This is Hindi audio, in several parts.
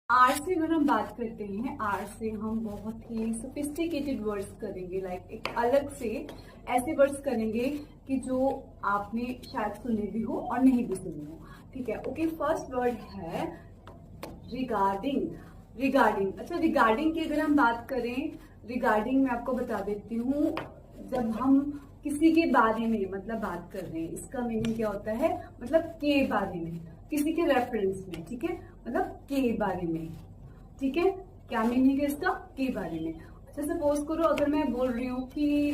आर से अगर हम बात करते हैं, आर से हम बहुत ही सोफिस्टिकेटेड वर्ड्स करेंगे, लाइक एक अलग से ऐसे वर्ड्स करेंगे कि जो आपने शायद सुने भी हो और नहीं भी सुने हो। ठीक है, ओके। फर्स्ट वर्ड है रिगार्डिंग। रिगार्डिंग, अच्छा रिगार्डिंग की अगर हम बात करें, रिगार्डिंग मैं आपको बता देती हूँ, जब हम किसी के बारे में मतलब बात कर रहे हैं, इसका मीनिंग क्या होता है, मतलब के बारे में, किसी के रेफरेंस में। ठीक है, मतलब के बारे में। ठीक है, क्या मीनिंग है इसका, के बारे में। अच्छा सपोज करो अगर मैं बोल रही हूँ कि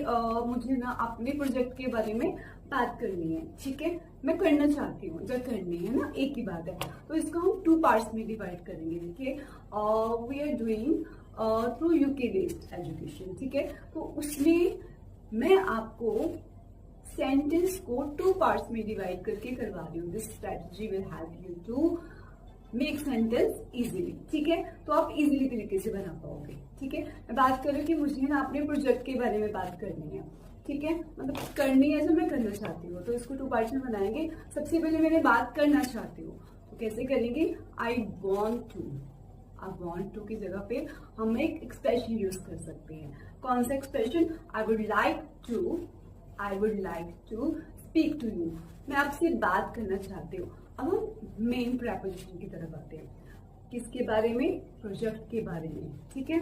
मुझे ना अपने प्रोजेक्ट के बारे में बात करनी है। ठीक है, मैं करना चाहती हूँ, जब करनी है ना, एक ही बात है, तो इसको हम 2 पार्ट्स में डिवाइड करेंगे। देखिए, we are doing through UK based education. ठीक है, तो उसमें मैं आपको सेंटेंस को 2 पार्ट्स में डिवाइड करके करवा रही हूँ। This strategy will help you to make sentence easily. ठीक है, तो आप इजीली तरीके से बना पाओगे। ठीक है, मैं बात कर रही हूँ कि मुझे ना अपने प्रोजेक्ट के बारे में बात करनी है। ठीक है, मतलब करनी है, जो मैं करना चाहती हूँ, तो इसको 2 पार्ट्स में बनाएंगे। सबसे पहले मैंने बात करना चाहती हूँ, तो कैसे करेंगे, आई वॉन्ट टू। अब वॉन्ट टू की जगह पे हम एक एक्सप्रेशन यूज कर सकते हैं। कौन सा expression, I would like to, I would like to speak to you. मैं आपसे बात करना चाहती हूँ। अब हम मेन प्रेपोजिशन की तरफ आते हैं, किसके बारे में, प्रोजेक्ट के बारे में। ठीक है,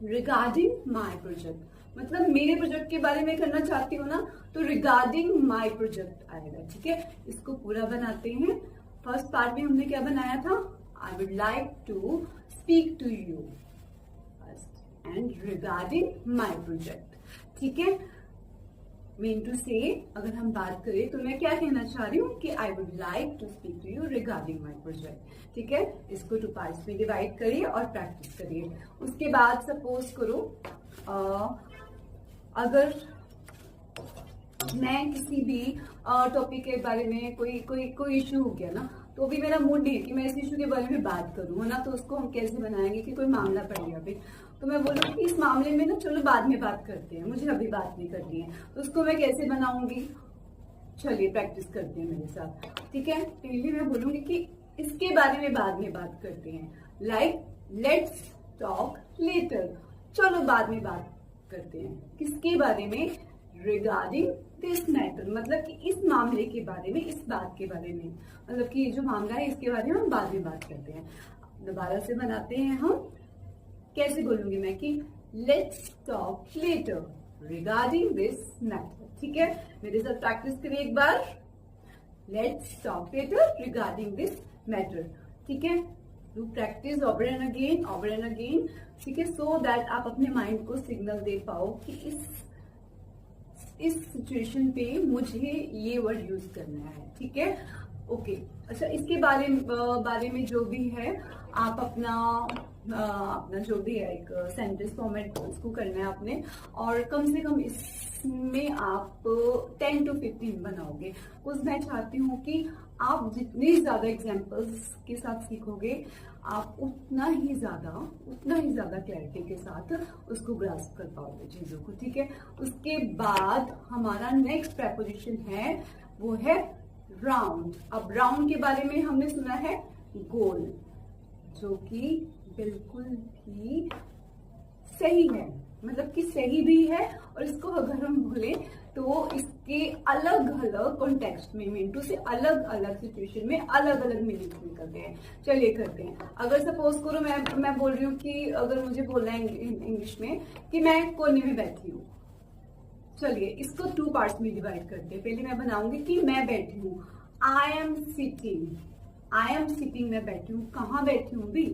रिगार्डिंग माई प्रोजेक्ट, मतलब मेरे प्रोजेक्ट के बारे में करना चाहती हूँ ना, तो रिगार्डिंग माई प्रोजेक्ट आएगा। ठीक है, इसको पूरा बनाते हैं। फर्स्ट पार्ट में हमने क्या बनाया था, I would like to speak to you first and regarding my project. ठीक है, mean to say अगर हम बात करें तो मैं क्या कहना चाह रही हूँ कि I would like to speak to you regarding my project. ठीक है, इसको 2 पार्ट्स में डिवाइड करिए और प्रैक्टिस करिए। उसके बाद सपोज करो अगर मैं किसी भी टॉपिक के बारे में कोई इश्यू हो गया ना, तो भी मेरा मूड नहीं है कि मैं इस इशू के बारे में बात करूँ, है ना, तो उसको हम कैसे बनाएंगे कि कोई मामला पड़ गया फिर, तो मैं बोलूँ कि इस मामले में ना चलो बाद में बात करते हैं, मुझे अभी बात नहीं करनी है, तो उसको मैं कैसे बनाऊंगी, चलिए प्रैक्टिस करते हैं मेरे साथ। ठीक है, पहले मैं बोलूंगी कि इसके बारे में बाद में बात करते हैं, लाइक लेट्स टॉक लेटर, चलो बाद में बात करते हैं। किसके बारे में, रिगार्डिंग दिस मैटर, मतलब कि इस मामले के बारे में, इस बात के बारे में, मतलब कि जो मामला है इसके बारे में हम बाद में बात करते हैं। दोबारा से बनाते हैं हम, कैसे बोलूंगी मैं कि let's talk later regarding this matter. ठीक है, मेरे साथ प्रैक्टिस करिए एक बार, let's talk later regarding this matter. ठीक है, do practice over and again, over and again. ठीक है, सो दैट आप अपने माइंड को सिग्नल दे पाओ कि इस सिचुएशन पे मुझे ये वर्ड यूज करना है। ठीक है, ओके। अच्छा, इसके बारे में जो भी है आप अपना जो भी है एक सेंटेंस फॉर्मेट उसको करना है आपने, और कम से कम इसमें आप 10 to 15 बनाओगे। कुछ मैं चाहती हूँ कि आप जितने ज्यादा एग्जांपल्स के साथ सीखोगे, आप उतना ही ज्यादा क्लैरिटी के साथ उसको ग्रास्प कर पाओगे चीजों को। ठीक है, उसके बाद हमारा नेक्स्ट प्रेपोजिशन है, वो है राउंड। अब राउंड के बारे में हमने सुना है गोल, जो कि बिल्कुल भी सही है, मतलब कि सही भी है, और इसको अगर हम बोले तो इसके अलग अलग कॉन्टेक्स्ट में, मिनटू से अलग अलग सिचुएशन में अलग अलग मीनिंग निकलते हैं। चलिए करते हैं। अगर सपोज करो मैं बोल रही हूँ कि अगर मुझे बोलना है इंग्लिश में कि मैं कोने में बैठी हूँ, चलिए इसको 2 पार्ट्स में डिवाइड करते हैं। पहले मैं बनाऊंगी कि मैं बैठी हूँ, I am sitting, I am sitting, मैं बैठी हूँ, कहाँ बैठी हूँ भी,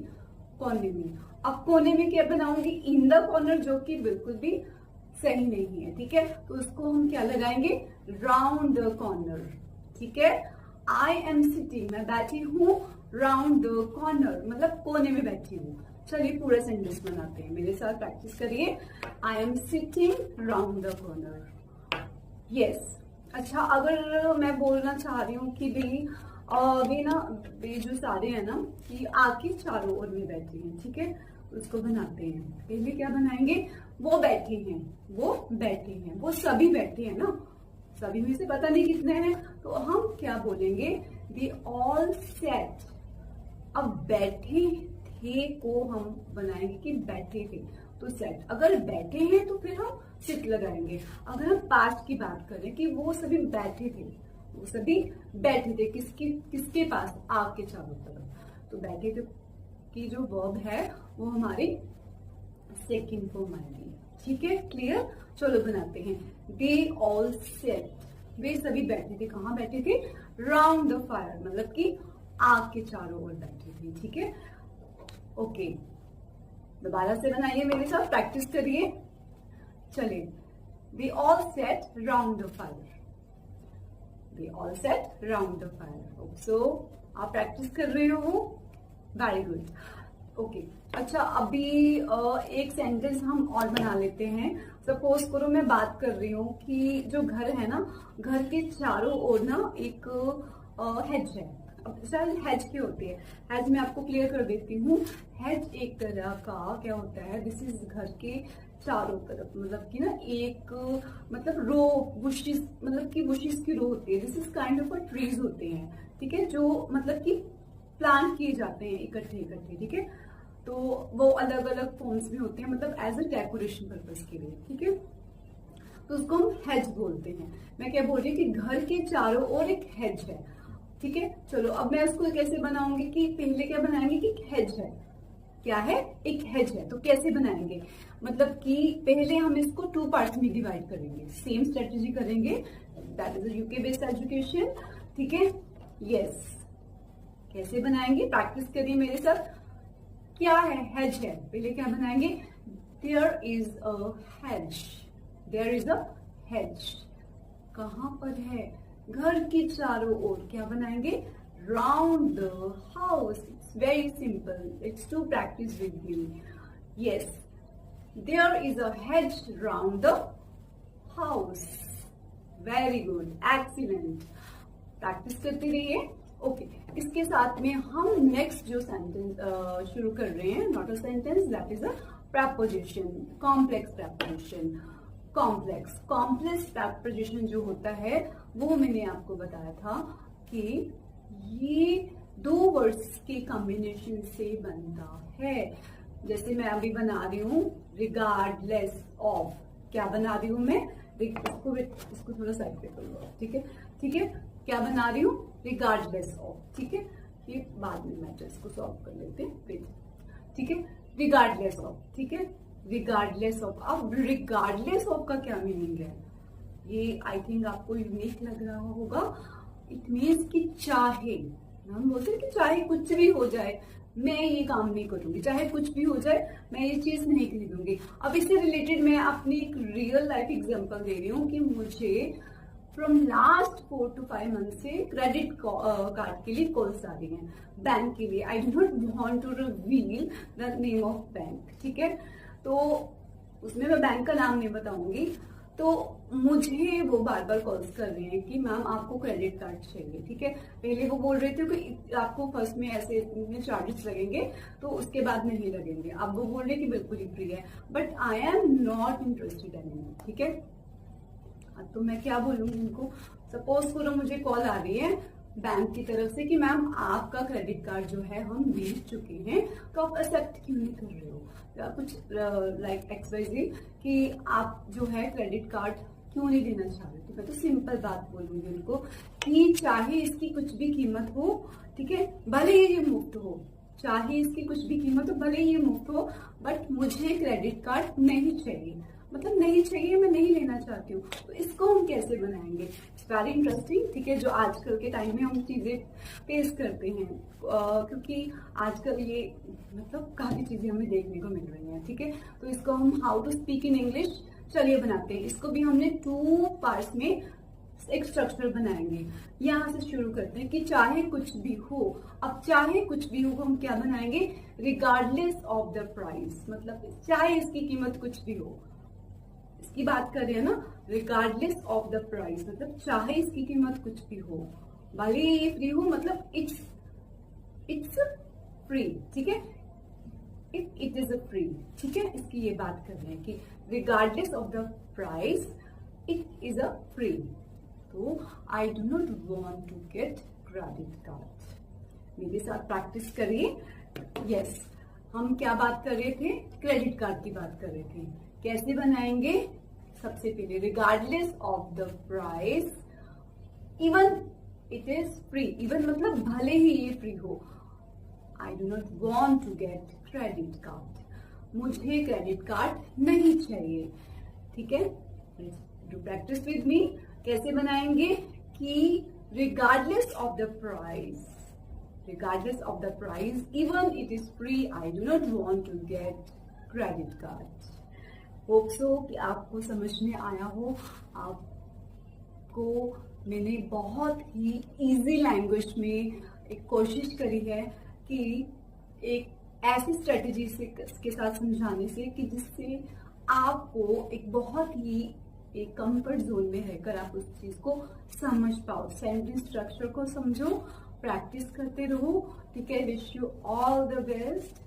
कोने में। अब कोने में क्या बनाऊंगी, इन द कॉर्नर, जो कि बिल्कुल भी सही नहीं है। ठीक है, तो उसको हम क्या लगाएंगे, राउंड द कॉर्नर। ठीक है, आई एम सिटिंग, मैं बैठी हूँ राउंड द कॉर्नर, मतलब कोने में बैठी हूँ। चलिए पूरा सेंटेंस बनाते हैं, मेरे साथ प्रैक्टिस करिए, I am sitting round the corner. Yes, अच्छा अगर मैं बोलना चाह रही हूँ कि वे जो सारे हैं ना कि आके चारों ओर में बैठे हैं। ठीक है, उसको बनाते हैं। पहले क्या बनाएंगे, वो बैठे हैं, वो सभी बैठे हैं ना, सभी में से पता नहीं कितने हैं, तो हम क्या बोलेंगे, दे ऑल सेट। अब बैठे थे को हम बनाएंगे कि बैठे थे, तो सेट। अगर बैठे हैं तो फिर हम सिट लगाएंगे। अगर हम पास्ट की बात करें कि वो सभी बैठे थे, वो सभी बैठे थे किसके पास, आग के चारों तरफ, तो बैठे थे की जो वर्ब है वो हमारी सेकंड फॉर्म आएगी। ठीक है, क्लियर। चलो बनाते हैं। दे ऑल सेट, वे सभी बैठे थे, कहाँ बैठे थे, राउंड द फायर, मतलब कि आग के चारों ओर बैठे थे। ठीक है, ओके, दोबारा से बनाइए मेरे साथ, प्रैक्टिस करिए। चलिए, they all set round the fire, they all set round the fire. So आप प्रैक्टिस कर रहे हो, वेरी गुड। ओके, अच्छा, अभी एक सेंटेंस हम और बना लेते हैं। सपोज करो मैं बात कर रही हूँ कि जो घर है ना, घर के चारों ओर ना एक हेज है। अब सर हेज क्या होती है, हेज मैं आपको क्लियर कर देती हूँ। हेज एक तरह का क्या होता है, दिस इज घर के चारों तरफ, मतलब कि ना एक मतलब रो, बुशिस, मतलब कि बुशिस की रो होती है। This is kind of a trees होते हैं, ठीक है, जो मतलब कि प्लांट किए जाते हैं इकट्ठे इकट्ठे। ठीक है, तो वो अलग अलग फॉर्म्स में होते हैं, मतलब एज अ डेकोरेशन पर्पज के लिए। ठीक है, तो उसको हम हेज बोलते हैं। मैं क्या बोल रही हूँ कि घर के चारों ओर एक हेज है। ठीक है, चलो अब मैं उसको कैसे बनाऊंगी कि पहले क्या बनाएंगे कि हेज है, क्या है, एक हेज है, तो कैसे बनाएंगे, मतलब कि पहले हम इसको 2 पार्ट्स में डिवाइड करेंगे, सेम स्ट्रेटेजी करेंगे, that is UK based education. ठीक है, यस, कैसे बनाएंगे, प्रैक्टिस करिए मेरे साथ। क्या है, हेज है, पहले क्या बनाएंगे, there is a hedge, there is a hedge, कहां पर है, घर के चारों ओर, क्या बनाएंगे, round the house. It's very simple, it's to practise with me. Yes, there is a hedge round the house, very good, excellent, practice करते रहिए। ओके, इसके साथ में हम नेक्स्ट जो सेंटेंस शुरू कर रहे हैं, not a sentence, that is a preposition, complex preposition. Complex preposition जो होता है वो मैंने आपको बताया था कि ये 2 वर्ड्स के कॉम्बिनेशन से बनता है। जैसे मैं अभी बना रही हूँ रिगार्डलेस ऑफ, क्या बना रही हूँ मैं, इसको थोड़ा साइड पे करूंगा। ठीक है, ठीक है, क्या बना रही हूँ, रिगार्डलेस ऑफ। ठीक है, ये बाद में मैटर, इसको सॉल्व कर लेते हैं फिर। ठीक है, रिगार्डलेस ऑफ, ठीक है, रिगार्डलेस ऑफ। अब रिगार्डलेस ऑफ का क्या मीनिंग है, ये आई थिंक आपको यूनिक लग रहा होगा। इट मीन्स कि चाहे, हम बोलते हैं कि चाहे कुछ भी हो जाए मैं ये काम नहीं करूंगी, चाहे कुछ भी हो जाए मैं ये चीज नहीं खरीदूंगी। अब इससे रिलेटेड मैं अपनी एक रियल लाइफ एग्जांपल दे रही हूँ कि मुझे फ्रॉम लास्ट 4 to 5 मंथ से क्रेडिट कार्ड के लिए कॉल्स आ रही हैं, बैंक के लिए। I do not want to reveal the name of bank, ठीक है, तो उसमें मैं बैंक का नाम नहीं बताऊंगी। तो मुझे वो बार बार कॉल्स कर रहे हैं कि मैम आपको क्रेडिट कार्ड चाहिए। ठीक है, पहले वो बोल रहे थे कि आपको फर्स्ट में ऐसे चार्जेस लगेंगे, तो उसके बाद नहीं लगेंगे। अब वो बोल रहे हैं कि बिल्कुल ही फ्री है, but I am not interested anymore. ठीक है, तो मैं क्या बोलूंगी उनको, सपोज करो मुझे कॉल आ रही है बैंक की तरफ से कि मैम आपका क्रेडिट कार्ड जो है हम बेच चुके हैं, तो आप एक्सेप्ट क्यों नहीं कर रहे हो, या कुछ लाइक XYZ कि आप जो है क्रेडिट कार्ड क्यों नहीं देना चाह रहे। तो मैं तो सिंपल बात बोलूंगी उनको कि चाहे इसकी कुछ भी कीमत हो, ठीक है, भले ही ये मुफ्त हो, चाहे इसकी कुछ भी कीमत हो, भले ही ये मुफ्त हो, बट मुझे क्रेडिट कार्ड नहीं चाहिए, मतलब नहीं चाहिए, मैं नहीं लेना चाहती हूँ। तो इसको हम कैसे बनाएंगे, इट्स वेरी इंटरेस्टिंग। ठीक है, जो आजकल के टाइम में हम चीजें फेस करते हैं, क्योंकि आजकल ये मतलब काफी चीजें हमें देखने को मिल रही हैं। ठीक है, तो इसको हम how to speak in English, चलिए बनाते हैं। इसको भी हमने 2 पार्ट्स में एक स्ट्रक्चर बनाएंगे। यहाँ से शुरू करते हैं कि चाहे कुछ भी हो। अब चाहे कुछ भी हो हम क्या बनाएंगे, रिगार्डलेस ऑफ द प्राइस, मतलब चाहे इसकी कीमत कुछ भी हो, की बात कर रहे हैं ना, रिगार्डलेस ऑफ द प्राइस, मतलब चाहे इसकी कीमत कुछ भी हो, भले ये फ्री हो, मतलब इट्स फ्री। ठीक है, इट इज अ फ्री। ठीक है, इसकी ये बात कर रहे हैं कि regardless of the price it is a free. तो I do not want to get credit card, मेरे साथ प्रैक्टिस करिए। यस, हम क्या बात कर रहे थे? क्रेडिट कार्ड की बात कर रहे थे। कैसे बनाएंगे? सबसे पहले regardless of the price, even it is free, even मतलब भले ही ये फ्री हो, I do not want to get credit card, मुझे क्रेडिट कार्ड नहीं चाहिए। ठीक है, डू प्रैक्टिस विद मी। कैसे बनाएंगे कि regardless of the price, regardless of the price, even it is free, I do not want to get credit card. Hope so कि आपको समझ में आया हो। आपको मैंने बहुत ही इजी लैंग्वेज में एक कोशिश करी है कि एक ऐसी स्ट्रेटेजी से के साथ समझाने से कि जिससे आपको एक बहुत ही एक कंफर्ट जोन में रहकर आप उस चीज को समझ पाओ। सेंटेंस स्ट्रक्चर को समझो, प्रैक्टिस करते रहो। ठीक है, wish you all the best.